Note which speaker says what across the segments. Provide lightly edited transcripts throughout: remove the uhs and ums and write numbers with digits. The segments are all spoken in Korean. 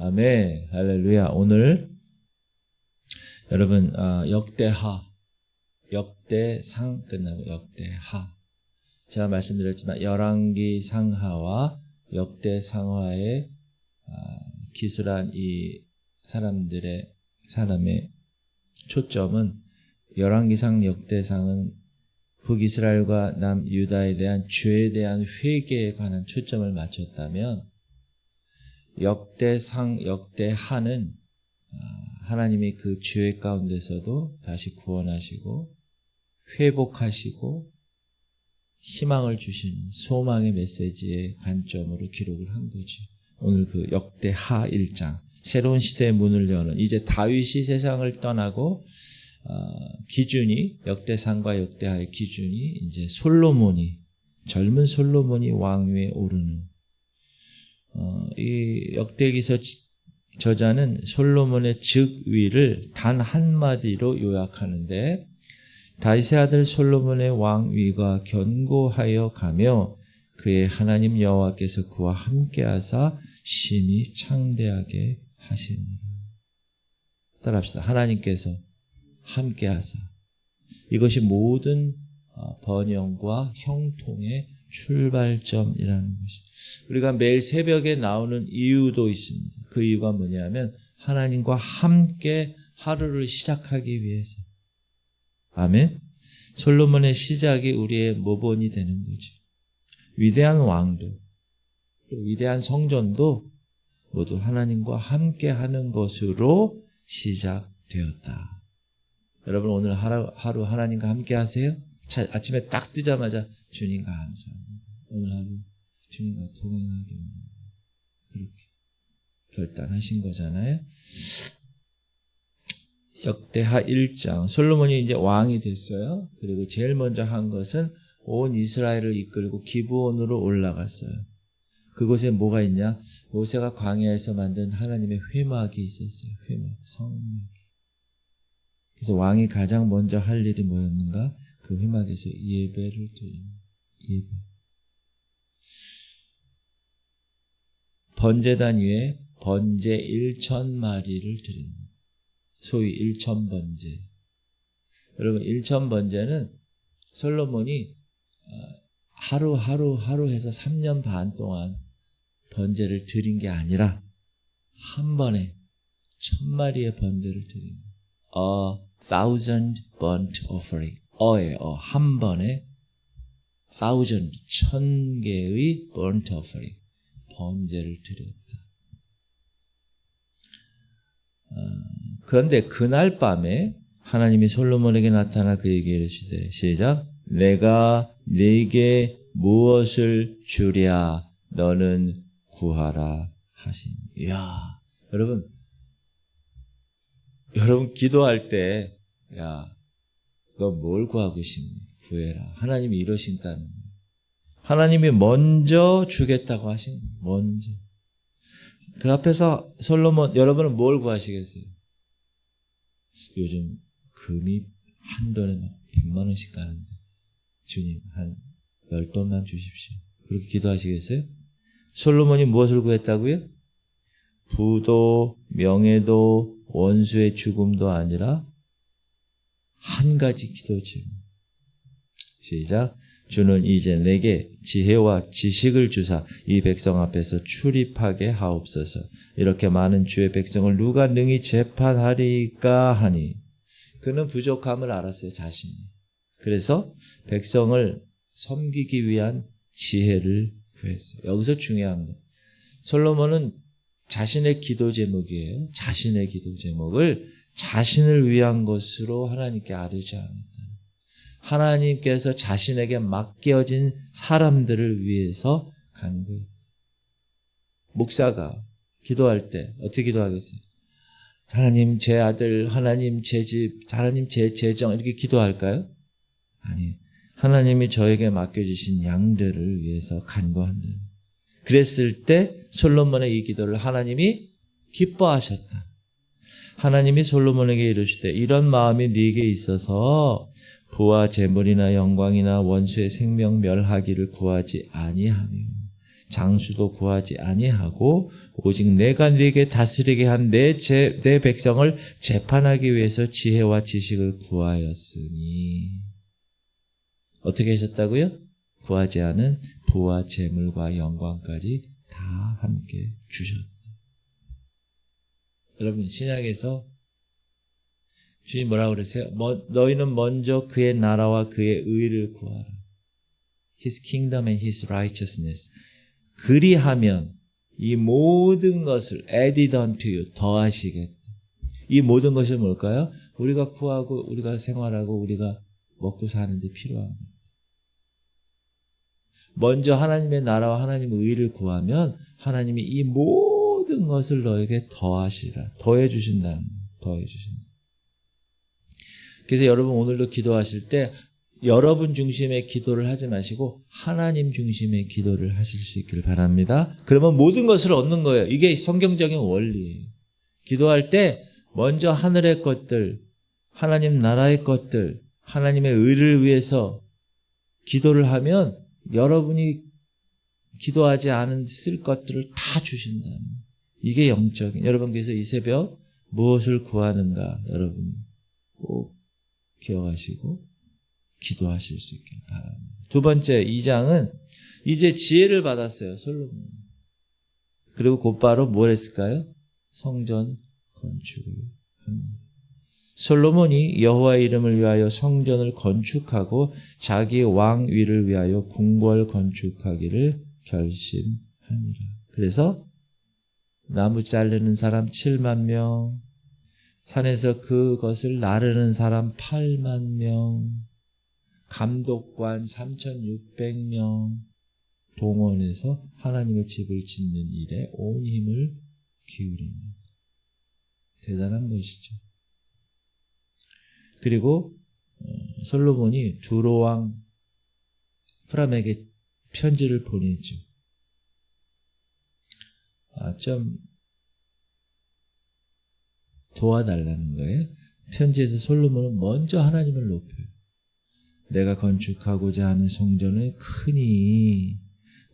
Speaker 1: 아멘. 할렐루야. 오늘 여러분 역대상 끝나고 역대하. 제가 말씀드렸지만 열왕기 상하와 역대상하의 기술한 이 사람의 초점은 열왕기상 역대상은 북이스라엘과 남유다에 대한 죄에 대한 회개에 관한 초점을 맞췄다면 역대하는 하나님이 그 죄 가운데서도 다시 구원하시고 회복하시고 희망을 주시는 소망의 메시지의 관점으로 기록을 한 거죠. 오늘 그 역대하 1장 새로운 시대의 문을 여는 이제 다윗이 세상을 떠나고 기준이 역대상과 역대하의 기준이 이제 젊은 솔로몬이 왕위에 오르는 이 역대기서 저자는 솔로몬의 즉위를 단 한마디로 요약하는데 다윗의 아들 솔로몬의 왕위가 견고하여 가며 그의 하나님 여호와께서 그와 함께하사 심히 창대하게 하시니라. 따라합시다. 하나님께서 함께하사. 이것이 모든 번영과 형통의 출발점이라는 것이죠. 우리가 매일 새벽에 나오는 이유도 있습니다. 그 이유가 뭐냐면 하나님과 함께 하루를 시작하기 위해서. 아멘. 솔로몬의 시작이 우리의 모본이 되는 거죠. 위대한 왕도 위대한 성전도 모두 하나님과 함께 하는 것으로 시작되었다. 여러분 오늘 하루 하나님과 함께 하세요? 아침에 딱 뜨자마자 주님과 감사합니다. 오늘 하루 주님과 동행하기 원합니다. 그렇게 결단하신 거잖아요. 역대하 1장 솔로몬이 이제 왕이 됐어요. 그리고 제일 먼저 한 것은 온 이스라엘을 이끌고 기브온으로 올라갔어요. 그곳에 뭐가 있냐? 모세가 광야에서 만든 하나님의 회막이 있었어요. 성막이. 그래서 왕이 가장 먼저 할 일이 뭐였는가? 그 회막에서 예배를 드리는 예배. 번제단 위에 번제 1,000마리를 드립니다. 소위 1,000번제. 여러분 1,000번제는 솔로몬이 하루 해서 3년 반 동안 번제를 드린 게 아니라 한 번에 1,000마리의 번제를 드린 거예요. 1,000 burnt offering. 한 번에 1,000개의 burnt offering. 번제를 드렸다. 그런데 그날 밤에 하나님이 솔로몬에게 나타나 그에게 이르시되 시작. 내가 네게 무엇을 주랴 너는 구하라 하시니. 이야, 여러분 기도할 때 너 뭘 구하고 싶니? 구해라. 하나님이 이러신다는 거예요. 하나님이 먼저 주겠다고 하신 거예요. 먼저. 그 앞에서 솔로몬, 여러분은 뭘 구하시겠어요? 요즘 금이 한 돈에 막 100만 원씩 가는데 주님 한 10돈만 주십시오. 그렇게 기도하시겠어요? 솔로몬이 무엇을 구했다고요? 부도, 명예도, 원수의 죽음도 아니라 한 가지 기도 제목. 시작. 주는 이제 내게 지혜와 지식을 주사 이 백성 앞에서 출입하게 하옵소서. 이렇게 많은 주의 백성을 누가 능히 재판하리까 하니. 그는 부족함을 알았어요, 자신이. 그래서 백성을 섬기기 위한 지혜를 구했어요. 여기서 중요한 거. 솔로몬은 자신의 기도 제목이에요. 자신의 기도 제목을 자신을 위한 것으로 하나님께 아뢰지 않았다. 하나님께서 자신에게 맡겨진 사람들을 위해서 간 거예요. 목사가 기도할 때 어떻게 기도하겠어요? 하나님 제 아들, 하나님 제 집, 하나님 제 재정 이렇게 기도할까요? 아니, 하나님이 저에게 맡겨주신 양들을 위해서 간구한다. 그랬을 때 솔로몬의 이 기도를 하나님이 기뻐하셨다. 하나님이 솔로몬에게 이르시되 이런 마음이 네게 있어서 부와 재물이나 영광이나 원수의 생명 멸하기를 구하지 아니하며 장수도 구하지 아니하고 오직 내가 네게 다스리게 한 내 백성을 재판하기 위해서 지혜와 지식을 구하였으니. 어떻게 하셨다고요? 구하지 않은 부와 재물과 영광까지 다 함께 주셨다. 여러분, 신약에서 주님 뭐라고 그러세요? 너희는 먼저 그의 나라와 그의 의를 구하라. His kingdom and His righteousness. 그리하면 이 모든 것을 added unto you, 더하시겠다. 이 모든 것이 뭘까요? 우리가 구하고 우리가 생활하고 우리가 먹고 사는 데 필요한 것. 먼저 하나님의 나라와 하나님의 의를 구하면 하나님이 이 모든 것을 너에게 더하시라. 더해 주신다는 거예요. 더해 주신다. 그래서 여러분 오늘도 기도하실 때 여러분 중심의 기도를 하지 마시고 하나님 중심의 기도를 하실 수 있기를 바랍니다. 그러면 모든 것을 얻는 거예요. 이게 성경적인 원리예요. 기도할 때 먼저 하늘의 것들, 하나님 나라의 것들, 하나님의 의를 위해서 기도를 하면 여러분이 기도하지 않은 쓸 것들을 다 주신다는 거예요. 이게 영적인. 여러분 그래서 이 새벽 무엇을 구하는가 여러분이 꼭 기억하시고 기도하실 수 있길 바랍니다. 두 번째 2장은 이제 지혜를 받았어요. 솔로몬. 그리고 곧바로 뭘 했을까요? 성전 건축을 합니다. 솔로몬이 여호와의 이름을 위하여 성전을 건축하고 자기 왕위를 위하여 궁궐 건축하기를 결심합니다. 그래서 나무 자르는 사람 7만 명, 산에서 그것을 나르는 사람 8만 명, 감독관 3,600명 동원해서 하나님의 집을 짓는 일에 온 힘을 기울입니다. 대단한 것이죠. 그리고 솔로몬이 두로왕 프람에게 편지를 보내죠. 좀 도와달라는 거예요. 편지에서 솔로몬은 먼저 하나님을 높여요. 내가 건축하고자 하는 성전은 크니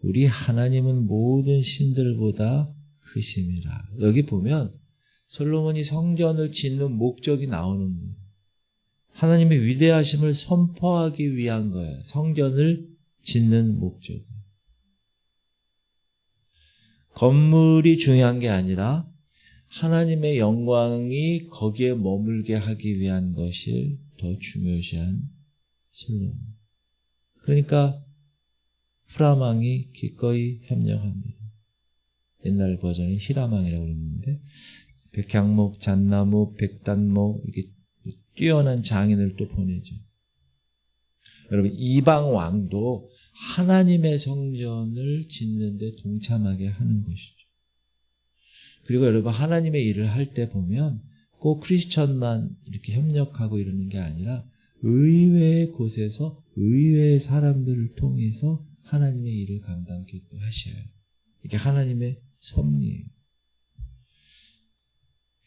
Speaker 1: 우리 하나님은 모든 신들보다 크심이라. 여기 보면 솔로몬이 성전을 짓는 목적이 나오는 거예요. 하나님의 위대하심을 선포하기 위한 거예요. 성전을 짓는 목적. 건물이 중요한 게 아니라 하나님의 영광이 거기에 머물게 하기 위한 것을 더 중요시한 솔로몬. 그러니까 프람왕이 기꺼이 협력합니다. 옛날 버전이 히람왕이라고 그랬는데 백향목, 잣나무, 백단목 이게 뛰어난 장인을 또 보내죠. 여러분 이방 왕도 하나님의 성전을 짓는 데 동참하게 하는 것이죠. 그리고 여러분 하나님의 일을 할 때 보면 꼭 크리스천만 이렇게 협력하고 이러는 게 아니라 의외의 곳에서 의외의 사람들을 통해서 하나님의 일을 감당케 또 하셔요. 이게 하나님의 섭리예요.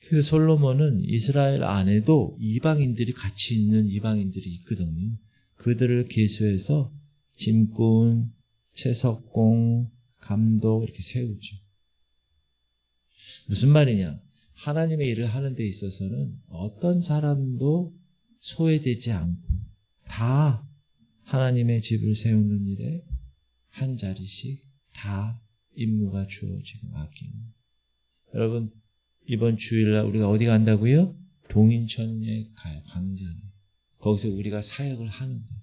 Speaker 1: 그래서 솔로몬은 이스라엘 안에도 이방인들이 같이 있는 이방인들이 있거든요. 그들을 계수해서 짐꾼, 채석공, 감독 이렇게 세우죠. 무슨 말이냐? 하나님의 일을 하는 데 있어서는 어떤 사람도 소외되지 않고 다 하나님의 집을 세우는 일에 한 자리씩 다 임무가 주어지고 맡기는. 여러분 이번 주일날 우리가 어디 간다고요? 동인천에 가요. 광장에. 거기서 우리가 사역을 하는 거예요.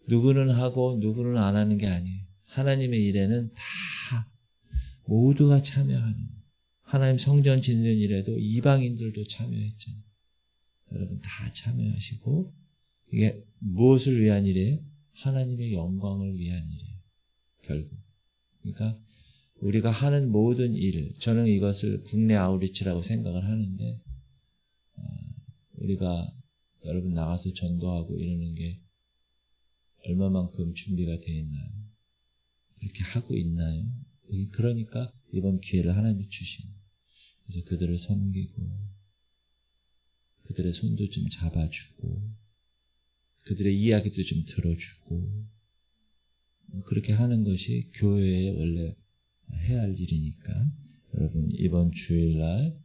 Speaker 1: 누구는 하고 누구는 안 하는 게 아니에요. 하나님의 일에는 다 모두가 참여하는 거예요. 하나님 성전 짓는 일에도 이방인들도 참여했잖아요. 여러분 다 참여하시고 이게 무엇을 위한 일이에요? 하나님의 영광을 위한 일이에요. 결국. 그러니까 우리가 하는 모든 일, 저는 이것을 국내 아우리치라고 생각을 하는데 우리가 여러분 나가서 전도하고 이러는 게 얼마만큼 준비가 되어 있나요? 그렇게 하고 있나요? 그러니까 이번 기회를 하나님이 주신 거예요. 그래서 그들을 섬기고 그들의 손도 좀 잡아주고 그들의 이야기도 좀 들어주고 그렇게 하는 것이 교회의 원래 해야 할 일이니까 여러분 이번 주일날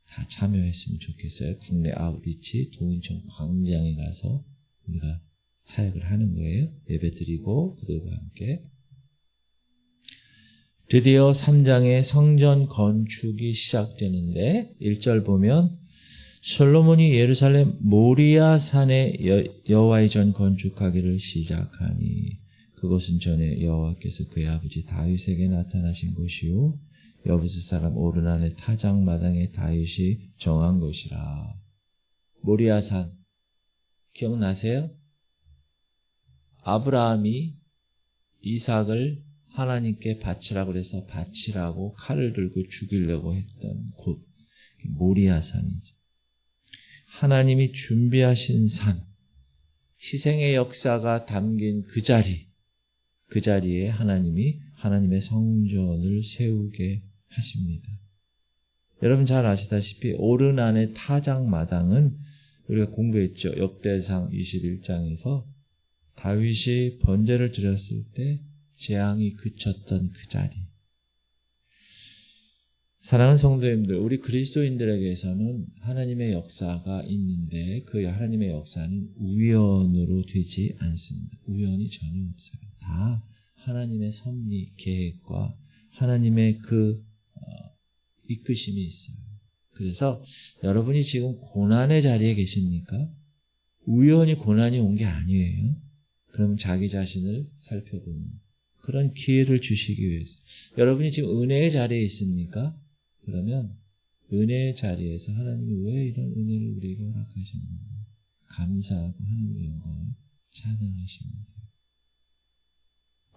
Speaker 1: 다 참여했으면 좋겠어요. 국내 아웃리치 동인천 광장에 가서 우리가 사역을 하는 거예요. 예배드리고 그들과 함께. 드디어 3장의 성전 건축이 시작되는데 1절 보면 솔로몬이 예루살렘 모리아 산에 여호와의 전 건축하기를 시작하니 그것은 전에 여호와께서 그의 아버지 다윗에게 나타나신 곳이요 여부스 사람 오르난의 타작마당에 다윗이 정한 것이라. 모리아 산 기억나세요? 아브라함이 이삭을 하나님께 바치라고 그래서 바치라고 칼을 들고 죽이려고 했던 곳 모리아 산이죠. 하나님이 준비하신 산, 희생의 역사가 담긴 그 자리에 하나님이 하나님의 성전을 세우게 하십니다. 여러분 잘 아시다시피 오르난의 타작마당은 우리가 공부했죠. 역대상 21장에서 다윗이 번제를 드렸을 때 재앙이 그쳤던 그 자리. 사랑하는 성도님들, 우리 그리스도인들에게서는 하나님의 역사가 있는데 그 하나님의 역사는 우연으로 되지 않습니다. 우연이 전혀 없어요. 다 하나님의 섭리, 계획과 하나님의 그 이끄심이 있어요. 그래서 여러분이 지금 고난의 자리에 계십니까? 우연히 고난이 온 게 아니에요. 그럼 자기 자신을 살펴보는 그런 기회를 주시기 위해서. 여러분이 지금 은혜의 자리에 있습니까? 그러면 은혜의 자리에서 하나님이 왜 이런 은혜를 우리에게 허락하셨는가 감사하고 하나님의 영광을 찬양하십니다.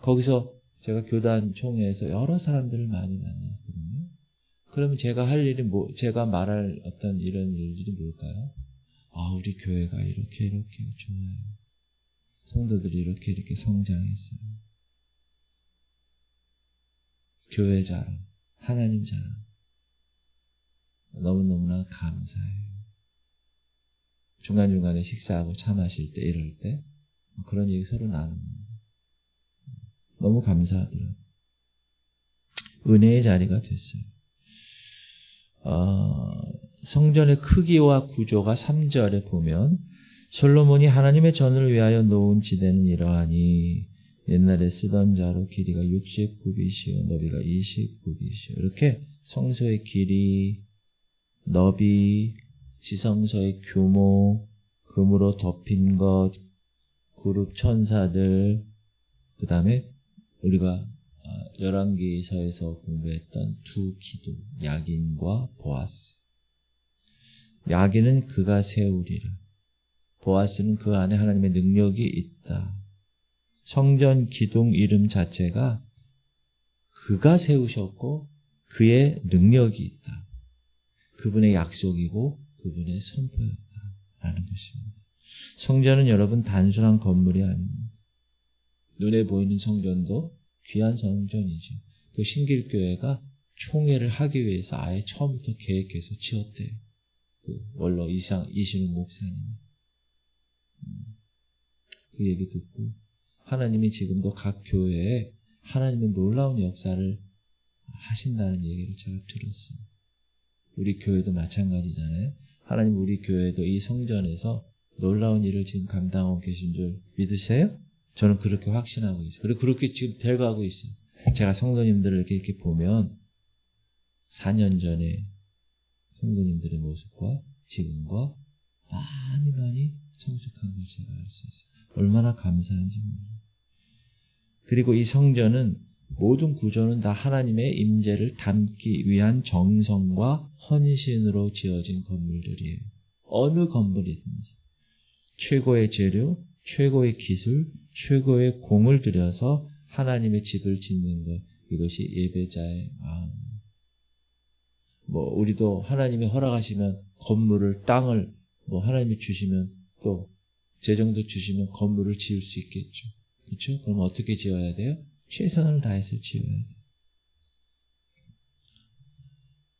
Speaker 1: 거기서 제가 교단 총회에서 여러 사람들을 많이 만났거든요. 그러면 제가 할 일이 제가 말할 어떤 이런 일들이 뭘까요? 우리 교회가 이렇게 좋아요. 성도들이 이렇게 성장했어요. 교회 자랑, 하나님 자랑. 너무너무나 감사해요. 중간중간에 식사하고 차 마실 때 이럴 때 그런 얘기 서로 나눕니다. 너무 감사하더라고요. 은혜의 자리가 됐어요. 성전의 크기와 구조가 3절에 보면 솔로몬이 하나님의 전을 위하여 놓은 지대는 이러하니 옛날에 쓰던 자로 길이가 60구빗이요 너비가 20구빗이요 이렇게 성소의 길이, 너비, 지성소의 규모, 금으로 덮인 것, 그룹 천사들, 그 다음에 우리가 열왕기서에서 공부했던 두 기둥, 야긴과 보아스. 야긴은 그가 세우리라. 보아스는 그 안에 하나님의 능력이 있다. 성전 기둥 이름 자체가 그가 세우셨고 그의 능력이 있다. 그분의 약속이고 그분의 선포였다라는 것입니다. 성전은 여러분 단순한 건물이 아닙니다. 눈에 보이는 성전도 귀한 성전이죠. 그 신길교회가 총회를 하기 위해서 아예 처음부터 계획해서 지었대요. 그 원로 이신우 목사님. 그 얘기 듣고 하나님이 지금도 각 교회에 하나님의 놀라운 역사를 하신다는 얘기를 제가 들었어요. 우리 교회도 마찬가지잖아요. 하나님 우리 교회도 이 성전에서 놀라운 일을 지금 감당하고 계신 줄 믿으세요? 저는 그렇게 확신하고 있어요. 그리고 그렇게 지금 돼가고 있어요. 제가 성도님들을 이렇게 보면 4년 전에 성도님들의 모습과 지금과 많이 성숙한 걸 제가 알 수 있어요. 얼마나 감사한지 몰라요. 그리고 이 성전은 모든 구조는 다 하나님의 임재를 담기 위한 정성과 헌신으로 지어진 건물들이에요. 어느 건물이든지 최고의 재료, 최고의 기술, 최고의 공을 들여서 하나님의 집을 짓는 것, 이것이 예배자의 마음. 우리도 하나님이 허락하시면 건물을, 땅을 하나님이 주시면 또 재정도 주시면 건물을 지을 수 있겠죠. 그렇죠? 그럼 어떻게 지어야 돼요? 최선을 다해서 지어야 돼요.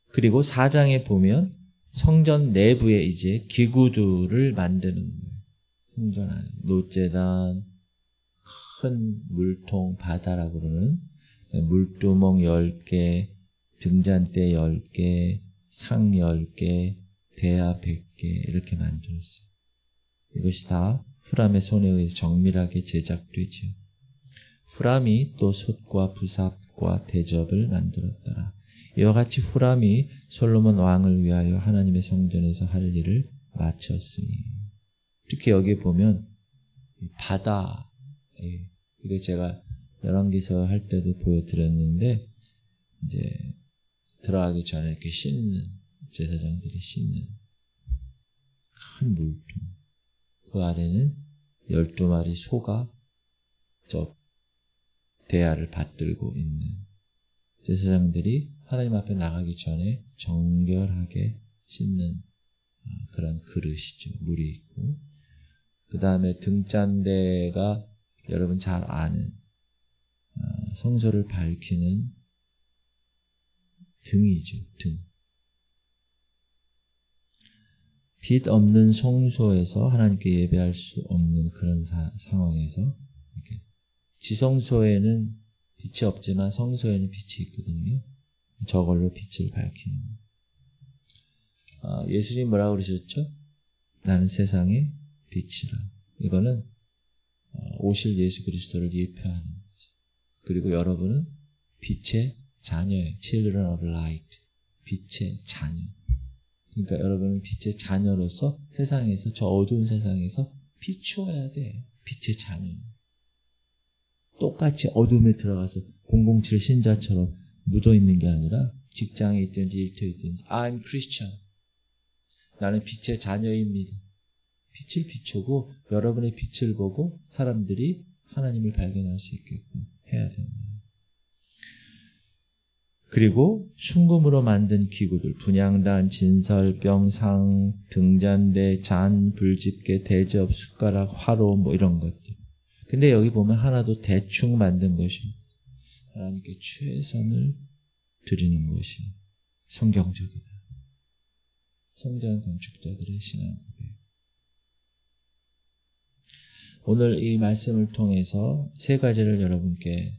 Speaker 1: 그리고 4장에 보면 성전 내부에 이제 기구들을 만드는 거예요. 성전 안에 노제단, 큰 물통, 바다라고 그러는 물두멍 10개, 등잔대 10개, 상 10개, 대야 100개 이렇게 만들었어요. 이것이 다 후람의 손에 의해서 정밀하게 제작되지요. 후람이 또 솥과 부삽과 대접을 만들었더라. 이와 같이 후람이 솔로몬 왕을 위하여 하나님의 성전에서 할 일을 마쳤으니. 특히 여기 보면 바다, 이거 제가 열왕기서 할 때도 보여드렸는데 이제 들어가기 전에 이렇게 씻는, 제사장들이 씻는 큰 물통, 그 아래는 12마리 소가 저 대야를 받들고 있는, 제사장들이 하나님 앞에 나가기 전에 정결하게 씻는 그런 그릇이죠. 물이 있고, 그 다음에 등잔대가 여러분 잘 아는 성소를 밝히는 등이죠. 등. 빛 없는 성소에서 하나님께 예배할 수 없는 그런 상황에서 이렇게 지성소에는 빛이 없지만 성소에는 빛이 있거든요. 저걸로 빛을 밝히는. 예수님 뭐라고 그러셨죠? 나는 세상의 빛이라. 이거는 오실 예수 그리스도를 예표하는 거죠. 그리고 여러분은 빛의 자녀예요. Children of Light. 빛의 자녀. 그러니까 여러분은 빛의 자녀로서 세상에서, 저 어두운 세상에서 비추어야 돼. 빛의 자녀. 똑같이 어둠에 들어가서 007 신자처럼 묻어있는 게 아니라 직장에 있든지 일터에 있든지 I'm Christian. 나는 빛의 자녀입니다. 빛을 비추고 여러분의 빛을 보고 사람들이 하나님을 발견할 수 있게끔 해야 됩니다. 그리고 순금으로 만든 기구들, 분향단, 진설병, 상, 등잔대, 잔, 불집게, 대접, 숟가락, 화로 뭐 이런 것들. 근데 여기 보면 하나도 대충 만든 것이 하나님께 최선을 드리는 것이 성경적이다. 성장 건축자들의 신앙 고백. 오늘 이 말씀을 통해서 세 가지를 여러분께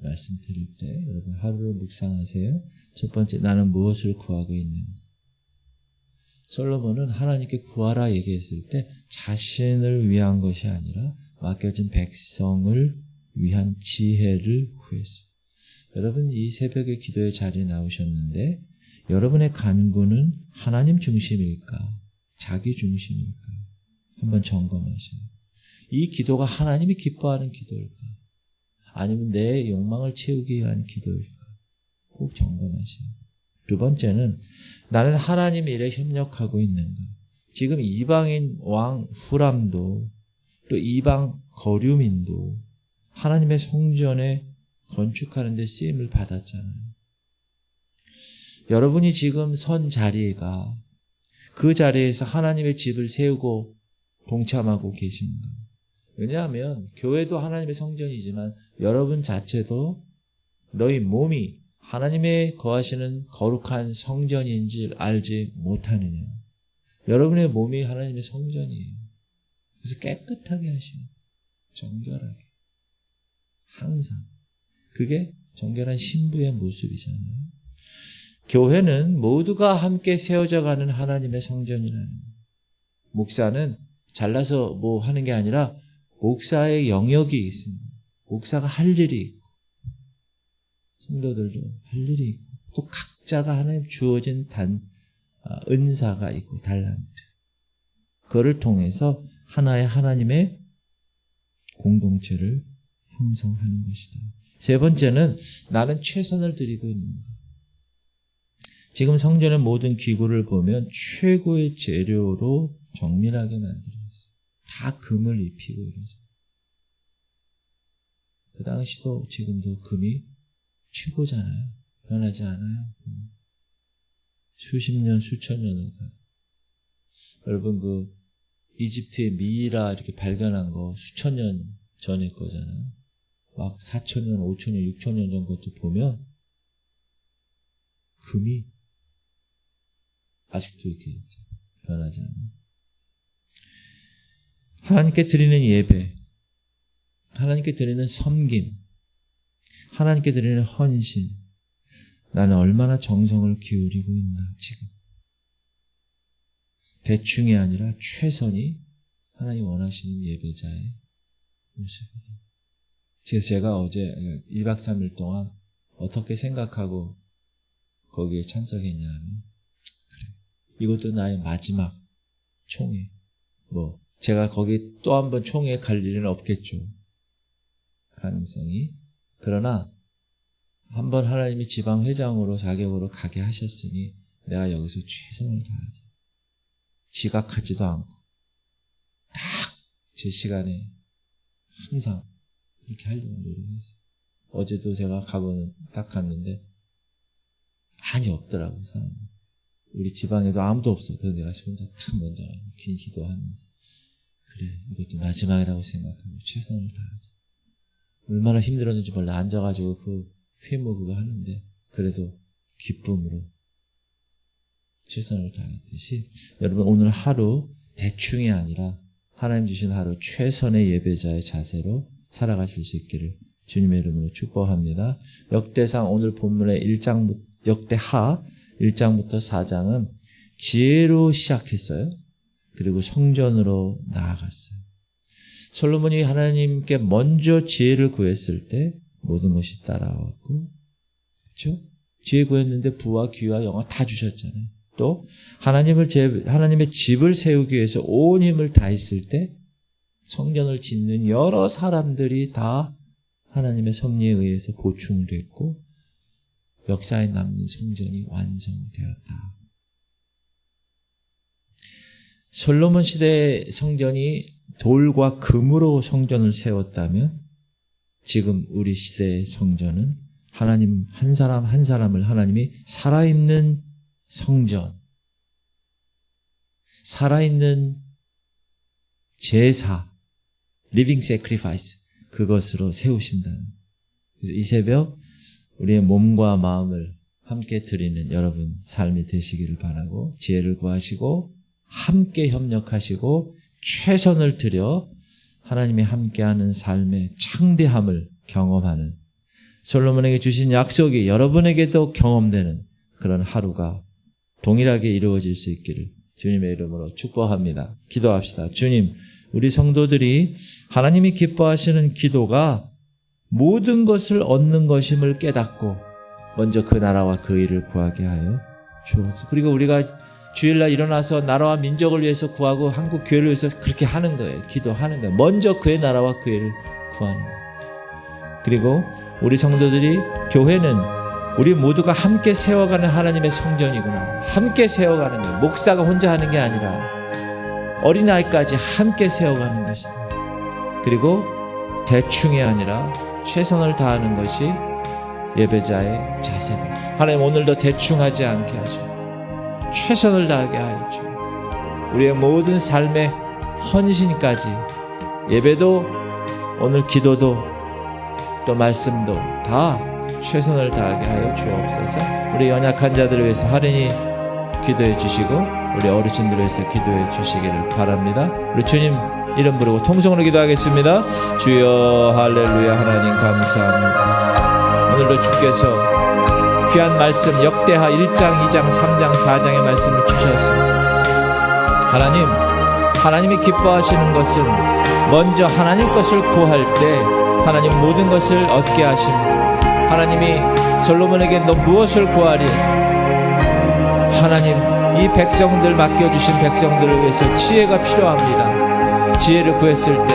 Speaker 1: 말씀드릴 때 여러분 하루를 묵상하세요. 첫 번째, 나는 무엇을 구하고 있는가? 솔로몬은 하나님께 구하라 얘기했을 때 자신을 위한 것이 아니라 맡겨진 백성을 위한 지혜를 구했어요. 여러분 이 새벽에 기도의 자리에 나오셨는데 여러분의 간구는 하나님 중심일까? 자기 중심일까? 한번 점검하세요. 이 기도가 하나님이 기뻐하는 기도일까? 아니면 내 욕망을 채우기 위한 기도일까? 꼭 점검하세요. 두 번째는 나는 하나님 일에 협력하고 있는가? 지금 이방인 왕 후람도 또 이방 거류민도 하나님의 성전에 건축하는 데 쓰임을 받았잖아요. 여러분이 지금 선 자리가 그 자리에서 하나님의 집을 세우고 동참하고 계신가? 왜냐하면 교회도 하나님의 성전이지만 여러분 자체도 너희 몸이 하나님의 거하시는 거룩한 성전인 줄 알지 못하느냐. 여러분의 몸이 하나님의 성전이에요. 그래서 깨끗하게 하시고 정결하게 항상. 그게 정결한 신부의 모습이잖아요. 교회는 모두가 함께 세워져가는 하나님의 성전이라는 거예요. 목사는 잘나서 뭐 하는 게 아니라 목사의 영역이 있습니다. 목사가 할 일이 있고 성도들도 할 일이 있고 또 각자가 하나님 주어진 은사가 있고 달란트. 그거를 통해서 하나의 하나님의 공동체를 형성하는 것이다. 세 번째는 나는 최선을 드리고 있는 것. 지금 성전의 모든 기구를 보면 최고의 재료로 정밀하게 만들어졌어요. 다 금을 입히고 이러죠. 그 당시도 지금도 금이 최고잖아요. 변하지 않아요. 수십 년, 수천 년을 가. 여러분 그 이집트의 미이라 이렇게 발견한 거 수천 년 전의 거잖아요. 막 4,000년, 5,000년, 6,000년 전 것도 보면 금이 아직도 이렇게 변하지 않아요. 하나님께 드리는 예배, 하나님께 드리는 섬김, 하나님께 드리는 헌신, 나는 얼마나 정성을 기울이고 있나 지금. 대충이 아니라 최선이 하나님 원하시는 예배자의 모습이다. 그래서 제가 어제 2박 3일 동안 어떻게 생각하고 거기에 참석했냐면, 그래, 이것도 나의 마지막 총회. 제가 거기 또 한 번 총회에 갈 일은 없겠죠. 가능성이. 그러나 한번 하나님이 지방회장으로 자격으로 가게 하셨으니 내가 여기서 최선을 다하자. 지각하지도 않고 딱 제 시간에 항상 그렇게 하려고 노력했어요. 어제도 제가 딱 갔는데 많이 없더라고, 사람들. 우리 지방에도 아무도 없어. 그래서 내가 혼자 탁 먼저 긴 기도하면서, 그래, 이것도 마지막이라고 생각하고 최선을 다하자. 얼마나 힘들었는지 몰라. 앉아가지고 그 회모 그거 하는데 그래도 기쁨으로 최선을 다했듯이, 여러분 오늘 하루 대충이 아니라 하나님 주신 하루 최선의 예배자의 자세로 살아가실 수 있기를 주님의 이름으로 축복합니다. 역대상 오늘 본문의 역대하 1장부터 4장은 지혜로 시작했어요. 그리고 성전으로 나아갔어요. 솔로몬이 하나님께 먼저 지혜를 구했을 때 모든 것이 따라왔고, 그렇죠? 지혜 구했는데 부와 귀와 영화 다 주셨잖아요. 또 하나님의 집을 세우기 위해서 온 힘을 다했을 때 성전을 짓는 여러 사람들이 다 하나님의 섭리에 의해서 보충됐고 역사에 남는 성전이 완성되었다. 솔로몬 시대의 성전이 돌과 금으로 성전을 세웠다면 지금 우리 시대의 성전은 하나님 한 사람 한 사람을 하나님이 살아있는 성전, 살아있는 제사, living sacrifice, 그것으로 세우신다는. 그래서 이 새벽 우리의 몸과 마음을 함께 드리는 여러분 삶이 되시기를 바라고, 지혜를 구하시고 함께 협력하시고 최선을 들여 하나님이 함께하는 삶의 창대함을 경험하는, 솔로몬에게 주신 약속이 여러분에게도 경험되는 그런 하루가 동일하게 이루어질 수 있기를 주님의 이름으로 축복합니다. 기도합시다. 주님, 우리 성도들이 하나님이 기뻐하시는 기도가 모든 것을 얻는 것임을 깨닫고 먼저 그 나라와 그 일을 구하게 하여 주옵소서. 그리고 우리가 주일날 일어나서 나라와 민족을 위해서 구하고 한국 교회를 위해서 그렇게 하는 거예요. 기도하는 거예요. 먼저 그의 나라와 그 일을 구하는 거예요. 그리고 우리 성도들이, 교회는 우리 모두가 함께 세워가는 하나님의 성전이구나. 함께 세워가는 거예요. 목사가 혼자 하는 게 아니라 어린아이까지 함께 세워가는 것이다. 그리고 대충이 아니라 최선을 다하는 것이 예배자의 자세다. 하나님 오늘도 대충하지 않게 하시고 최선을 다하게 하여 주옵소서. 우리의 모든 삶의 헌신까지, 예배도 오늘 기도도 또 말씀도 다 최선을 다하게 하여 주옵소서. 우리 연약한 자들을 위해서 할인히 기도해 주시고 우리 어르신들을 위해서 기도해 주시기를 바랍니다. 우리 주님 이름 부르고 통성으로 기도하겠습니다. 주여 할렐루야. 하나님 감사합니다. 오늘도 주께서 귀한 말씀 역대하 1장, 2장, 3장, 4장의 말씀을 주셨습니다. 하나님이 기뻐하시는 것은 먼저 하나님 것을 구할 때 하나님 모든 것을 얻게 하십니다. 하나님이 솔로몬에게 너 무엇을 구하리? 하나님, 이 백성들 맡겨주신 백성들을 위해서 지혜가 필요합니다. 지혜를 구했을 때